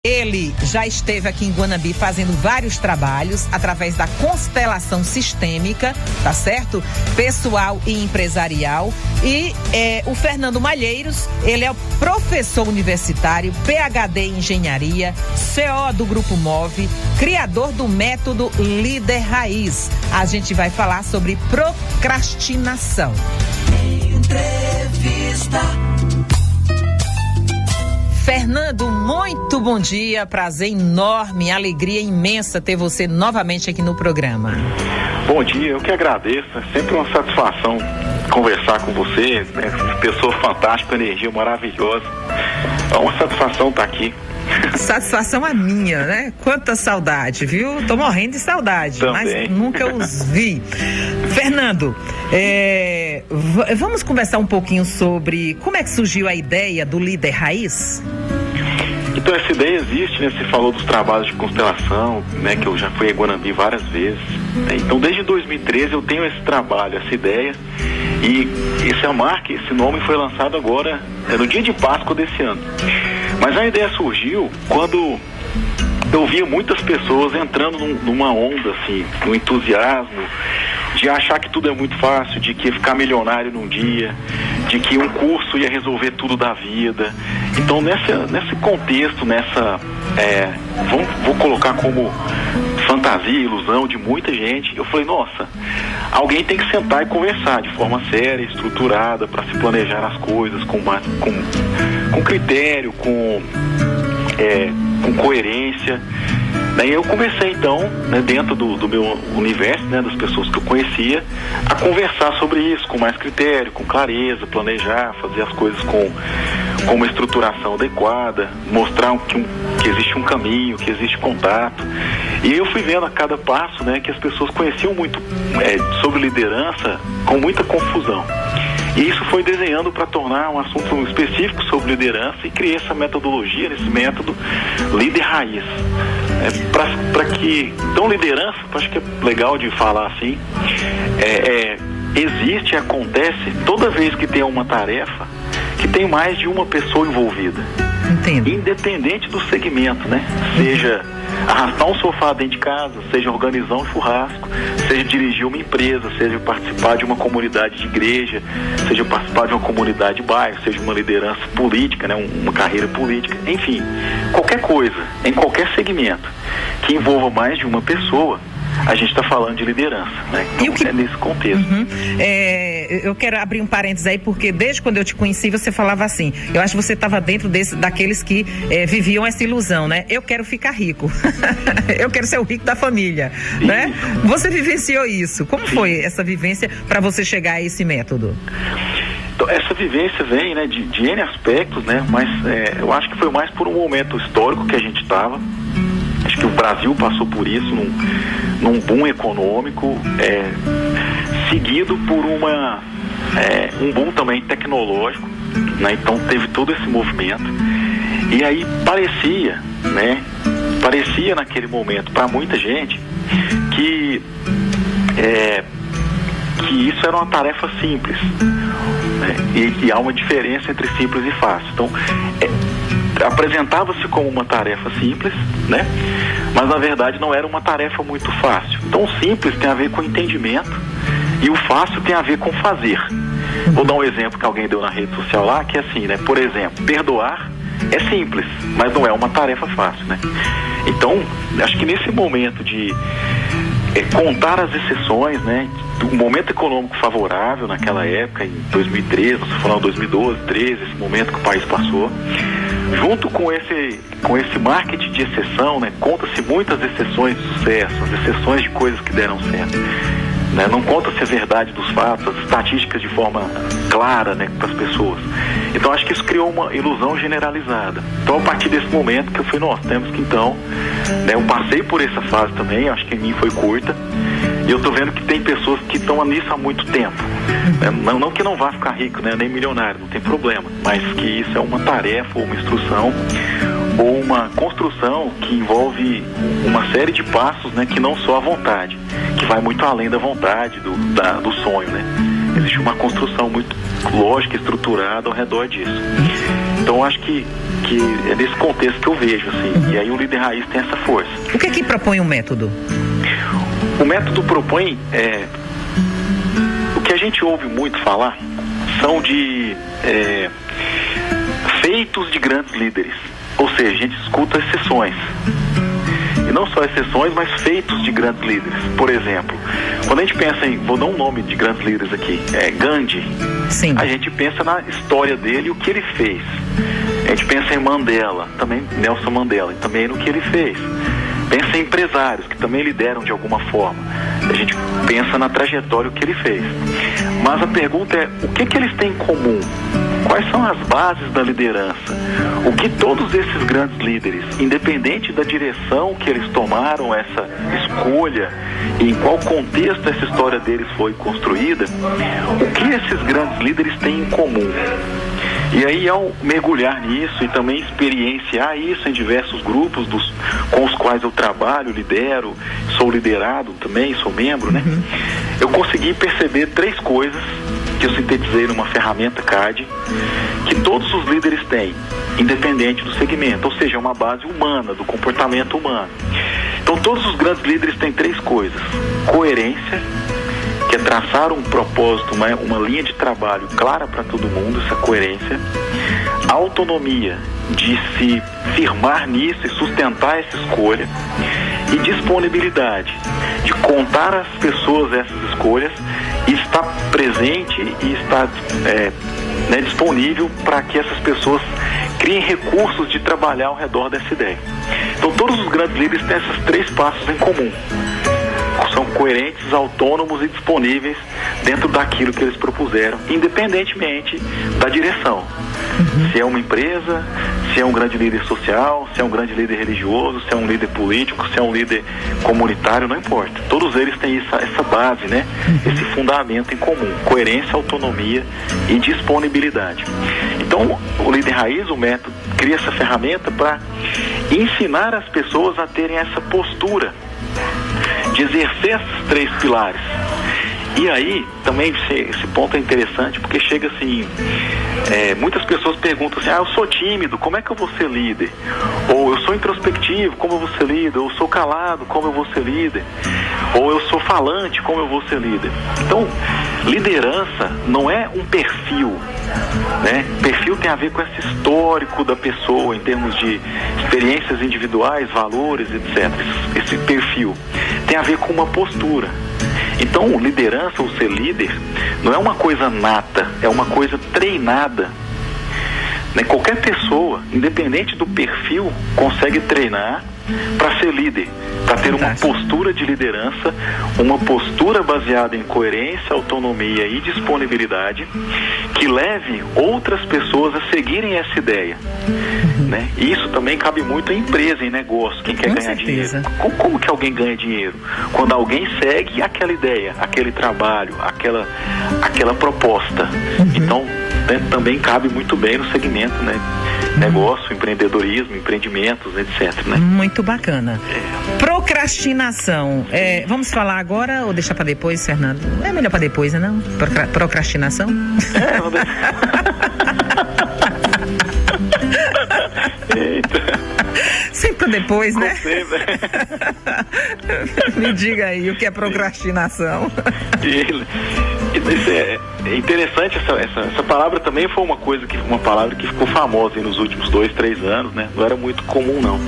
Ele já esteve aqui em Guanambi fazendo vários trabalhos através da constelação sistêmica, tá certo? Pessoal e empresarial. E o Fernando Malheiros, ele é o professor universitário, PhD em engenharia, CO do Grupo Move, criador do método Líder Raiz. A gente vai falar sobre procrastinação. Entrevista. Fernando, muito bom dia, prazer enorme, alegria imensa ter você novamente aqui no programa. Bom dia, eu que agradeço, é sempre uma satisfação conversar com você, né? Pessoa fantástica, energia maravilhosa, é uma satisfação estar aqui. Satisfação a minha, né? Quanta saudade, viu? Tô morrendo de saudade, também. Mas nunca os vi. Fernando, vamos conversar um pouquinho sobre como é que surgiu a ideia do Líder Raiz? Então, essa ideia existe, né? Você falou dos trabalhos de constelação, né? Que eu já fui em Guanambi várias vezes. Então, desde 2013 eu tenho esse trabalho, essa ideia, e esse nome foi lançado agora, no dia de Páscoa desse ano. Mas a ideia surgiu quando eu via muitas pessoas entrando numa onda, assim, no entusiasmo, de achar que tudo é muito fácil, de que ia ficar milionário num dia, de que um curso ia resolver tudo da vida. Então, nesse contexto, vou colocar como fantasia, ilusão de muita gente, eu falei, nossa, alguém tem que sentar e conversar de forma séria, estruturada, para se planejar as coisas com critério, com coerência. Daí eu comecei então, né, dentro do meu universo, né, das pessoas que eu conhecia, a conversar sobre isso com mais critério, com clareza, planejar, fazer as coisas com uma estruturação adequada, mostrar que existe um caminho, que existe contato. E eu fui vendo a cada passo, né, que as pessoas conheciam muito sobre liderança com muita confusão. E isso foi desenhando para tornar um assunto específico sobre liderança e criei essa metodologia, esse método Líder Raiz. Então, liderança, acho que é legal de falar assim, existe e acontece toda vez que tem uma tarefa que tem mais de uma pessoa envolvida. Entendo. Independente do segmento, né? Seja arrastar um sofá dentro de casa, seja organizar um churrasco, seja dirigir uma empresa, seja participar de uma comunidade de igreja, seja participar de uma comunidade de bairro, seja uma liderança política, né? Uma carreira política, enfim, qualquer coisa, em qualquer segmento que envolva mais de uma pessoa, a gente está falando de liderança, né? Então, é nesse contexto. Eu quero abrir um parênteses aí, porque desde quando eu te conheci, você falava assim, eu acho que você estava dentro daqueles que viviam essa ilusão, né? Eu quero ficar rico. Eu quero ser o rico da família, né? Você vivenciou isso. Como foi essa vivência para você chegar a esse método? Então, essa vivência vem, né, de N aspectos, né? Mas eu acho que foi mais por um momento histórico que a gente estava. Acho que o Brasil passou por isso num boom econômico, seguido por um boom também tecnológico, né? Então teve todo esse movimento. E aí parecia naquele momento para muita gente que isso era uma tarefa simples, né? E há uma diferença entre simples e fácil. Então apresentava-se como uma tarefa simples, né? Mas na verdade não era uma tarefa muito fácil. Então o simples tem a ver com entendimento e o fácil tem a ver com fazer. Vou dar um exemplo que alguém deu na rede social lá, que é assim, né? Por exemplo, perdoar é simples, mas não é uma tarefa fácil, né? Então, acho que nesse momento de contar as exceções, né? Um momento econômico favorável naquela época, em 2013, nós estamos falando 2012, 2013, esse momento que o país passou, junto com esse marketing de exceção, né? Conta-se muitas exceções de sucesso, as exceções de coisas que deram certo, né? Não conta-se a verdade dos fatos, as estatísticas de forma clara, né, para as pessoas. Então acho que isso criou uma ilusão generalizada. Então a partir desse momento que eu falei, nós temos que então, né, eu passei por essa fase também, acho que em mim foi curta, e eu estou vendo que tem pessoas que estão nisso há muito tempo, né? Não que não vá ficar rico, né, nem milionário, não tem problema, mas que isso é uma tarefa ou uma instrução ou uma construção que envolve uma série de passos, né, que não só a vontade, que vai muito além da vontade, do sonho, né? Existe uma construção muito lógica, estruturada ao redor disso. Então eu acho que é nesse contexto que eu vejo, assim. E aí o líder raiz tem essa força. O que é que propõe o método? O método propõe, o que a gente ouve muito falar são de feitos de grandes líderes. Ou seja, a gente escuta exceções. E não só exceções, mas feitos de grandes líderes. Por exemplo, quando a gente pensa em, vou dar um nome de grandes líderes aqui, Gandhi. Sim. A gente pensa na história dele e o que ele fez. A gente pensa em Mandela, também Nelson Mandela, e também no que ele fez. Pensa em empresários que também lideram de alguma forma. A gente pensa na trajetória, o que ele fez. Mas a pergunta é, o que eles têm em comum? Quais são as bases da liderança? O que todos esses grandes líderes, independente da direção que eles tomaram, essa escolha, e em qual contexto essa história deles foi construída, o que esses grandes líderes têm em comum? E aí, ao mergulhar nisso e também experienciar isso em diversos grupos com os quais eu trabalho, lidero, sou liderado também, sou membro, né? Eu consegui perceber 3 coisas que eu sintetizei numa ferramenta CAD, que todos os líderes têm, independente do segmento, ou seja, é uma base humana, do comportamento humano. Então, todos os grandes líderes têm 3 coisas: coerência, que é traçar um propósito, uma linha de trabalho clara para todo mundo, essa coerência. A autonomia, de se firmar nisso e sustentar essa escolha. E disponibilidade, de contar às pessoas essas escolhas e estar presente e estar disponível para que essas pessoas criem recursos de trabalhar ao redor dessa ideia. Então, todos os grandes líderes têm esses 3 passos em comum. São coerentes, autônomos e disponíveis dentro daquilo que eles propuseram, independentemente da direção. Se é uma empresa, se é um grande líder social, se é um grande líder religioso, se é um líder político, se é um líder comunitário, não importa. Todos eles têm essa base, né? Esse fundamento em comum: coerência, autonomia e disponibilidade. Então, o líder raiz, o método, cria essa ferramenta para ensinar as pessoas a terem essa postura de exercer esses 3 pilares. E aí, também esse ponto é interessante, porque chega assim, muitas pessoas perguntam assim: eu sou tímido, como é que eu vou ser líder? Ou eu sou introspectivo, como eu vou ser líder? Ou eu sou calado, como eu vou ser líder? Ou eu sou falante, como eu vou ser líder? Então, liderança não é um perfil, né? Perfil tem a ver com esse histórico da pessoa, em termos de experiências individuais, valores, etc. Esse perfil tem a ver com uma postura. Então, liderança ou ser líder não é uma coisa nata, é uma coisa treinada. Né? Qualquer pessoa, independente do perfil, consegue treinar para ser líder, para ter uma postura de liderança, uma postura baseada em coerência, autonomia e disponibilidade, que leve outras pessoas a seguirem essa ideia. Né? E isso também cabe muito em empresa, em negócio, quem quer ganhar dinheiro. Como que alguém ganha dinheiro? Quando alguém segue aquela ideia, aquele trabalho, aquela proposta. Então, também cabe muito bem no segmento, né? Negócio, empreendedorismo, empreendimentos, etc. Né? Muito bacana. Procrastinação. Vamos falar agora ou deixar para depois, Fernando? É melhor para depois, né? Não? Procrastinação? Eita. Sempre depois, né? Me diga aí, o que é procrastinação? Isso é interessante, essa palavra também foi uma palavra que ficou famosa nos últimos 2, 3 anos, né? Não era muito comum, não.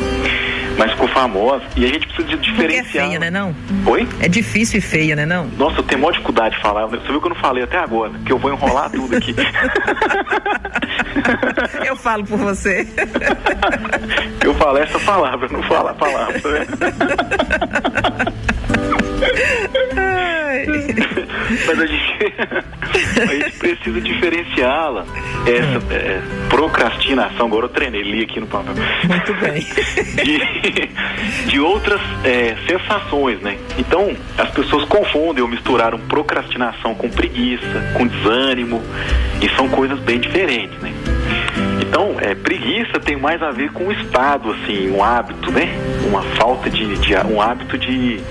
Mas ficou famosa e a gente precisa de diferenciar. Porque é feia, né, não? Oi? É difícil e feia, né, não? Nossa, eu tenho maior dificuldade de falar. Você viu que eu não falei até agora, que eu vou enrolar tudo aqui. Eu falo por você. Eu falo essa palavra, não falo a palavra, né? Mas a gente precisa diferenciá-la. Essa procrastinação, agora eu treinei, li aqui no papel. Muito bem. De outras sensações, né? Então, as pessoas confundem ou misturaram procrastinação com preguiça, com desânimo, e são coisas bem diferentes, né? Então, preguiça tem mais a ver com o estado, assim, um hábito, né? Uma falta um hábito de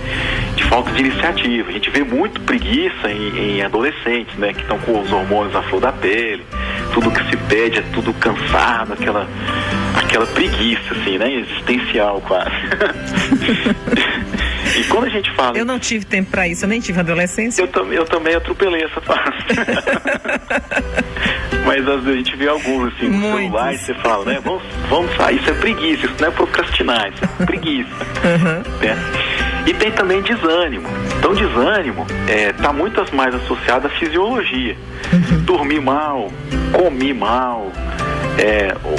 falta de iniciativa. A gente vê muito preguiça em adolescentes, né? Que estão com os hormônios à flor da pele, tudo que se pede é tudo cansado, aquela preguiça, assim, né? Existencial, quase. E quando a gente fala... Eu não tive tempo para isso, eu nem tive adolescência. Eu também atropelei essa fase. Mas às vezes a gente vê alguns, assim, no celular, e você fala, né? Vamos sair, isso é preguiça, isso não é procrastinar, isso é preguiça. Né? E tem também desânimo. Então, desânimo está muito mais associado à fisiologia. Dormir mal, comer mal,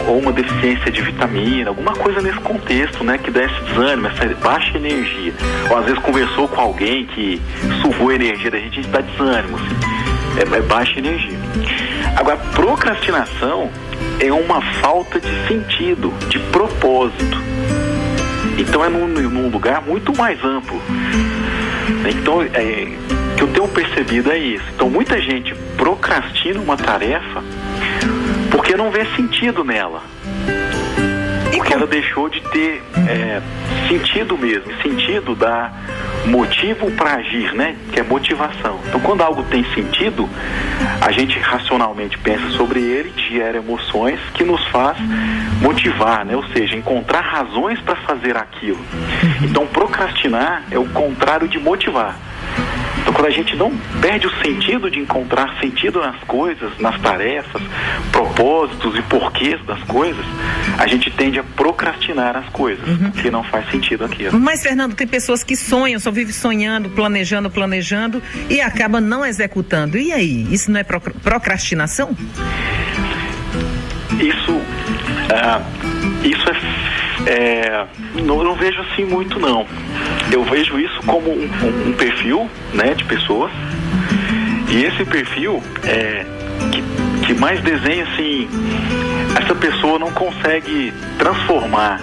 ou uma deficiência de vitamina, alguma coisa nesse contexto, né, que dá esse desânimo, essa baixa energia. Ou às vezes conversou com alguém que sugou a energia da gente dá desânimo, assim. É baixa energia. Agora, procrastinação é uma falta de sentido, de propósito. Então é num lugar muito mais amplo. Então, que eu tenho percebido é isso. Então, muita gente procrastina uma tarefa porque não vê sentido nela. Porque ela deixou de ter sentido mesmo. Sentido dá motivo para agir, né? Que é motivação. Então, quando algo tem sentido, a gente racionalmente pensa sobre ele, gera emoções que nos faz motivar, né? Ou seja, encontrar razões para fazer aquilo. Então, procrastinar é o contrário de motivar. Então, quando a gente não perde o sentido de encontrar sentido nas coisas, nas tarefas, propósitos e porquês das coisas, a gente tende a procrastinar as coisas, porque não faz sentido aquilo. Mas, Fernando, tem pessoas que sonham, só vivem sonhando, planejando e acabam não executando. E aí? Isso não é procrastinação? Isso não vejo assim muito, não. Eu vejo isso como um perfil, né, de pessoas, e esse perfil que mais desenha, assim, essa pessoa não consegue transformar,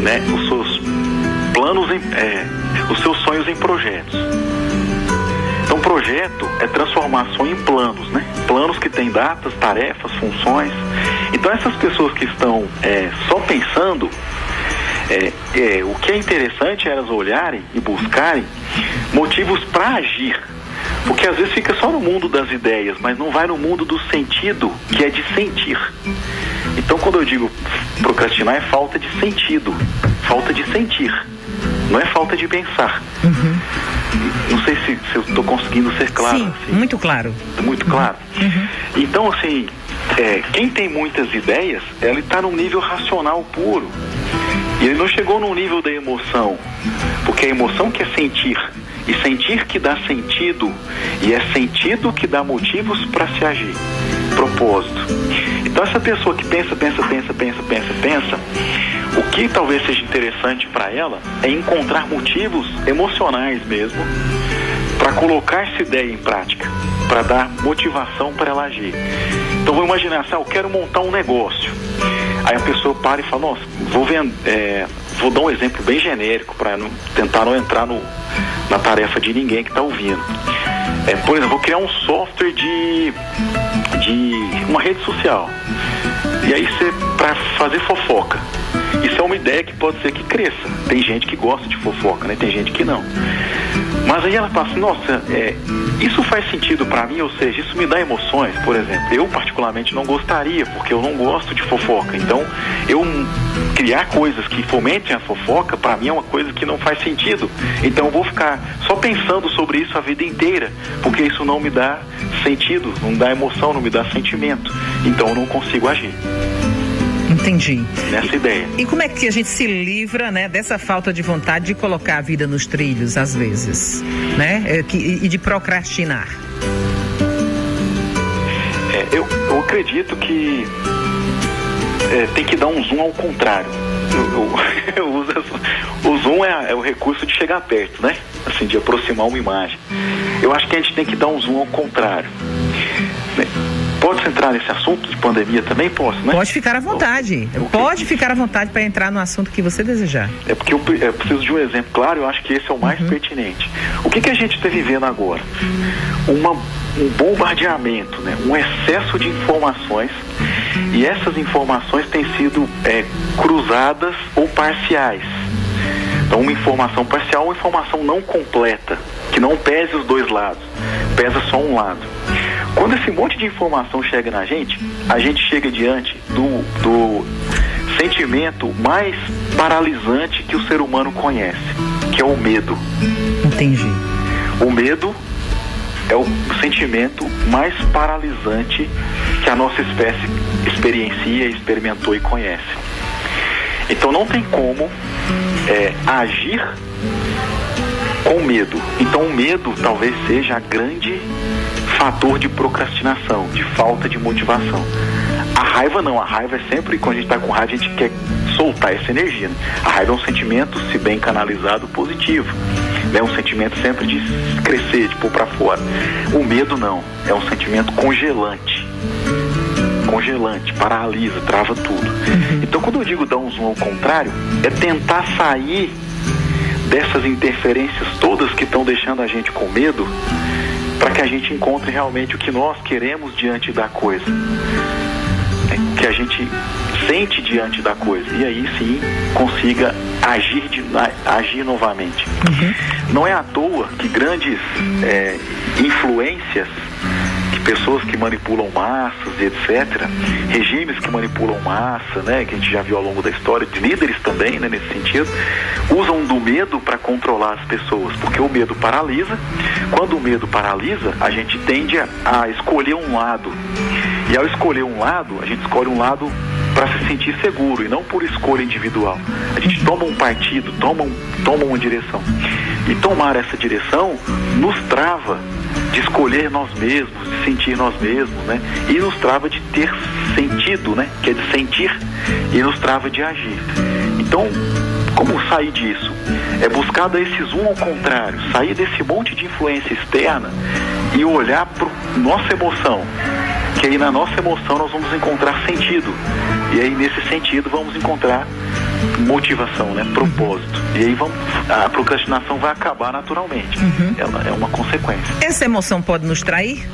né, os seus planos os seus sonhos em projetos. Então, projeto é transformar sonho em planos, né? Planos que têm datas, tarefas, funções. Então, essas pessoas que estão só pensando, o que é interessante é elas olharem e buscarem motivos para agir. Porque às vezes fica só no mundo das ideias, mas não vai no mundo do sentido, que é de sentir. Então, quando eu digo procrastinar, é falta de sentido, falta de sentir, não é falta de pensar. Não sei se eu estou conseguindo ser claro. Sim, assim. muito claro. Muito claro. Então, assim, quem tem muitas ideias, ele está num nível racional puro. E ele não chegou num nível da emoção, porque a emoção que é sentir, e sentir que dá sentido, e é sentido que dá motivos para se agir, propósito. Então, essa pessoa que pensa, o que talvez seja interessante para ela é encontrar motivos emocionais mesmo para colocar essa ideia em prática, para dar motivação para ela agir. Então, vou imaginar assim, eu quero montar um negócio. Aí a pessoa para e fala, nossa, vou dar um exemplo bem genérico para tentar não entrar na tarefa de ninguém que está ouvindo. Por exemplo, vou criar um software de uma rede social. E aí para fazer fofoca. Isso é uma ideia que pode ser que cresça. Tem gente que gosta de fofoca, né? Tem gente que não. Mas aí ela fala assim, nossa, isso faz sentido para mim, ou seja, isso me dá emoções, por exemplo. Eu particularmente não gostaria, porque eu não gosto de fofoca. Então, eu criar coisas que fomentem a fofoca, para mim é uma coisa que não faz sentido. Então eu vou ficar só pensando sobre isso a vida inteira, porque isso não me dá sentido, não dá emoção, não me dá sentimento. Então eu não consigo agir. Entendi. Nessa ideia. E como é que a gente se livra, né, dessa falta de vontade de colocar a vida nos trilhos, às vezes, né, e de procrastinar? Eu acredito que tem que dar um zoom ao contrário. Eu uso o zoom é o recurso de chegar perto, né? Assim, de aproximar uma imagem. Eu acho que a gente tem que dar um zoom ao contrário. Pode entrar nesse assunto de pandemia também? Posso, né? Pode ficar à vontade. Pode ficar à vontade para entrar no assunto que você desejar. É porque eu preciso de um exemplo claro, eu acho que esse é o mais pertinente. O que a gente está vivendo agora? Um bombardeamento, né? Um excesso de informações, e essas informações têm sido cruzadas ou parciais. Então, uma informação parcial, uma informação não completa, que não pese os dois lados, pesa só um lado. Quando esse monte de informação chega na gente, a gente chega diante do sentimento mais paralisante que o ser humano conhece, que é o medo. Entendi. O medo é o sentimento mais paralisante que a nossa espécie experiencia, experimentou e conhece. Então não tem como agir com medo. Então o medo talvez seja grande fator de procrastinação, de falta de motivação. A raiva não, a raiva é sempre, quando a gente está com raiva, a gente quer soltar essa energia, né? A raiva é um sentimento, se bem canalizado, positivo. É um sentimento sempre de crescer, de pôr para fora. O medo não, é um sentimento congelante, paralisa, trava tudo. Então quando eu digo dar um zoom ao contrário, é tentar sair dessas interferências todas que estão deixando a gente com medo, para que a gente encontre realmente o que nós queremos diante da coisa, o que a gente sente diante da coisa, e aí sim consiga agir novamente. Não é à toa que grandes influências, que pessoas que manipulam massas e etc., regimes que manipulam massa, né, que a gente já viu ao longo da história, de líderes também, né, nesse sentido, usam do medo para controlar as pessoas, porque o medo paralisa. Quando o medo paralisa, a gente tende a escolher um lado, e ao escolher um lado, a gente escolhe um lado para se sentir seguro e não por escolha individual. A gente toma um partido, toma uma direção, e tomar essa direção nos trava de escolher nós mesmos, de sentir nós mesmos, né? E nos trava de ter sentido, né? Que é de sentir, e nos trava de agir. Então, como sair disso? É buscar dar esse zoom ao contrário, sair desse monte de influência externa e olhar para nossa emoção, que aí na nossa emoção nós vamos encontrar sentido, e aí nesse sentido vamos encontrar motivação, né? Propósito. E aí a procrastinação vai acabar naturalmente. Ela é uma consequência. Essa emoção pode nos trair?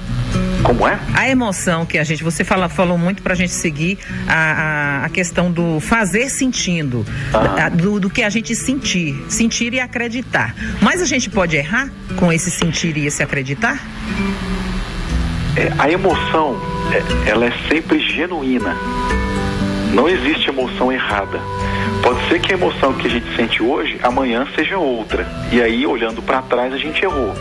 Como é? A emoção que você falou muito pra gente seguir a questão do fazer sentindo, do que a gente sentir e acreditar. Mas a gente pode errar com esse sentir e esse acreditar? A emoção, ela é sempre genuína. Não existe emoção errada. Pode ser que a emoção que a gente sente hoje, amanhã seja outra. E aí, olhando para trás, a gente errou.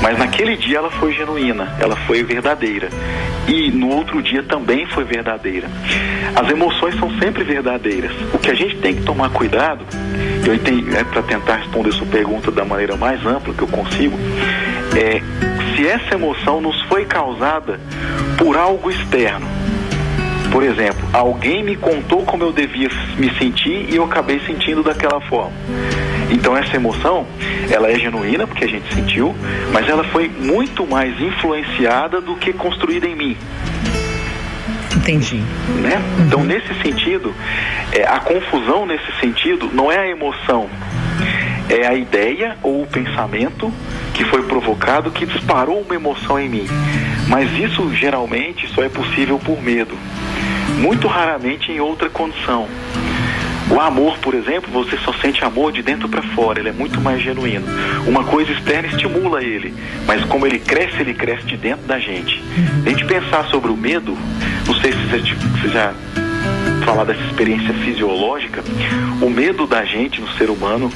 Mas naquele dia ela foi genuína, ela foi verdadeira. E no outro dia também foi verdadeira. As emoções são sempre verdadeiras. O que a gente tem que tomar cuidado, para tentar responder sua pergunta da maneira mais ampla que eu consigo, se essa emoção nos foi causada por algo externo. Por exemplo, alguém me contou como eu devia me sentir e eu acabei sentindo daquela forma. Então essa emoção, ela é genuína porque a gente sentiu, mas ela foi muito mais influenciada do que construída em mim. Entendi. Né? Então nesse sentido, a confusão nesse sentido não é a emoção, é a ideia ou o pensamento que foi provocado, que disparou uma emoção em mim. Mas isso geralmente só é possível por medo. Muito raramente em outra condição. O amor, por exemplo, você só sente amor de dentro para fora, ele é muito mais genuíno. Uma coisa externa estimula ele, mas como ele cresce de dentro da gente. A gente pensar sobre o medo, não sei se você já falar dessa experiência fisiológica, o medo da gente no ser humano,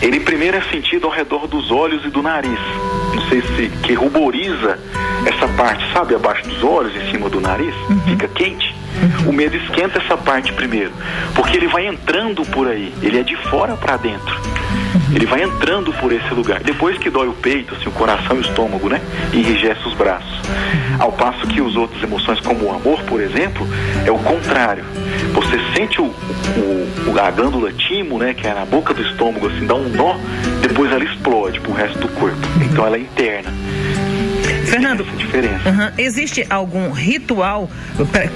ele primeiro é sentido ao redor dos olhos e do nariz. Não sei se que ruboriza essa parte, sabe, abaixo dos olhos, em cima do nariz, fica quente. O medo esquenta essa parte primeiro, porque ele vai entrando por aí, ele é de fora para dentro, ele vai entrando por esse lugar. Depois que dói o peito, assim, o coração e o estômago, né, e enrijece os braços. Ao passo que as outras emoções, como o amor, por exemplo, é o contrário. Você sente a glândula timo, né, que é na boca do estômago, assim, dá um nó, depois ela explode pro resto do corpo. Então ela é interna. Fernando, existe algum ritual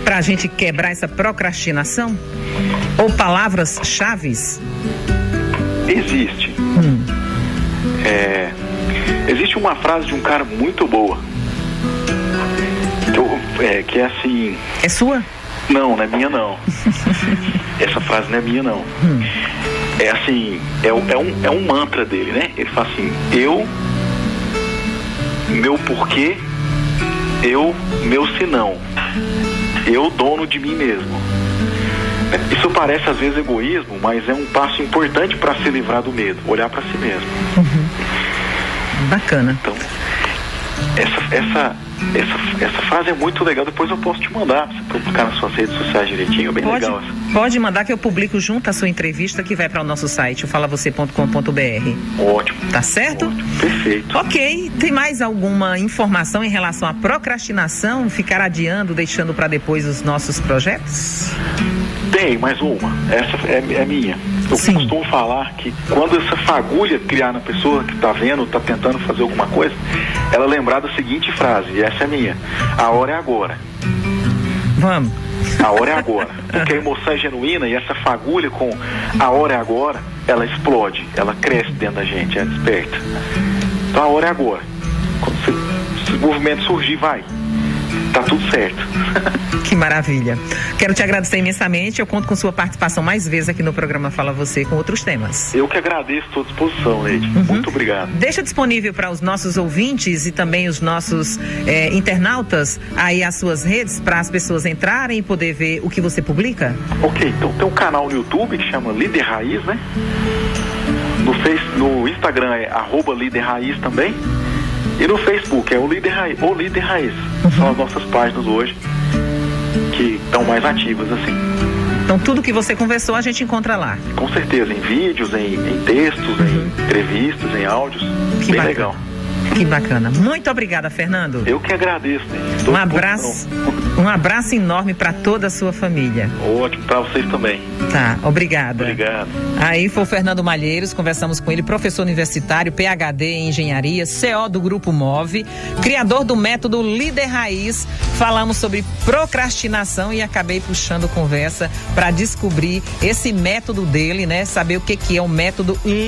para a gente quebrar essa procrastinação? Ou palavras-chaves? Existe. Existe uma frase de um cara muito boa, que é assim... É sua? Não é minha não. Essa frase não é minha não. É assim, é um mantra dele, né? Ele fala assim: meu porquê meu senão. Eu, dono de mim mesmo. Isso parece às vezes egoísmo, mas é um passo importante para se livrar do medo, olhar para si mesmo. Bacana. Então, essa frase é muito legal. Depois eu posso te mandar, você publicar nas suas redes sociais direitinho, bem legal. Pode mandar que eu publico junto à sua entrevista, que vai para o nosso site, o falavocê.com.br. Ótimo. Tá certo? Ótimo, perfeito. Ok, tem mais alguma informação em relação à procrastinação, ficar adiando, deixando para depois os nossos projetos? Tem mais uma, essa é minha. Eu costumo falar que quando essa fagulha criar na pessoa que está vendo, está tentando fazer alguma coisa, ela lembrar da seguinte frase, e essa é minha: a hora é agora. Vamos. A hora é agora. Porque a emoção é genuína e essa fagulha com a hora é agora, ela explode, ela cresce dentro da gente, ela desperta. Então a hora é agora. Quando esse movimento surgir, vai. Tá tudo certo. Que maravilha. Quero te agradecer imensamente. Eu conto com sua participação mais vezes aqui no programa Fala Você com outros temas. Eu que agradeço, estou à disposição, Neide. Muito obrigado. Deixa disponível para os nossos ouvintes e também os nossos internautas aí as suas redes para as pessoas entrarem e poder ver o que você publica? Ok, então tem um canal no YouTube que chama Líder Raiz, né? No Instagram é @líderraiz também. E no Facebook é o Líder Raiz. São as nossas páginas hoje que estão mais ativas, assim. Então tudo que você conversou a gente encontra lá. Com certeza, em vídeos, em textos, em entrevistas, em áudios. Que bem bacana. Legal. Que bacana. Muito obrigada, Fernando. Eu que agradeço, né? Um abraço enorme para toda a sua família. Ótimo, para vocês também. Tá, obrigada. Obrigado. Aí foi o Fernando Malheiros, conversamos com ele, professor universitário, PhD em engenharia, CO do Grupo Move, criador do método Líder Raiz. Falamos sobre procrastinação e acabei puxando conversa para descobrir esse método dele, né? Saber o que é o método Líder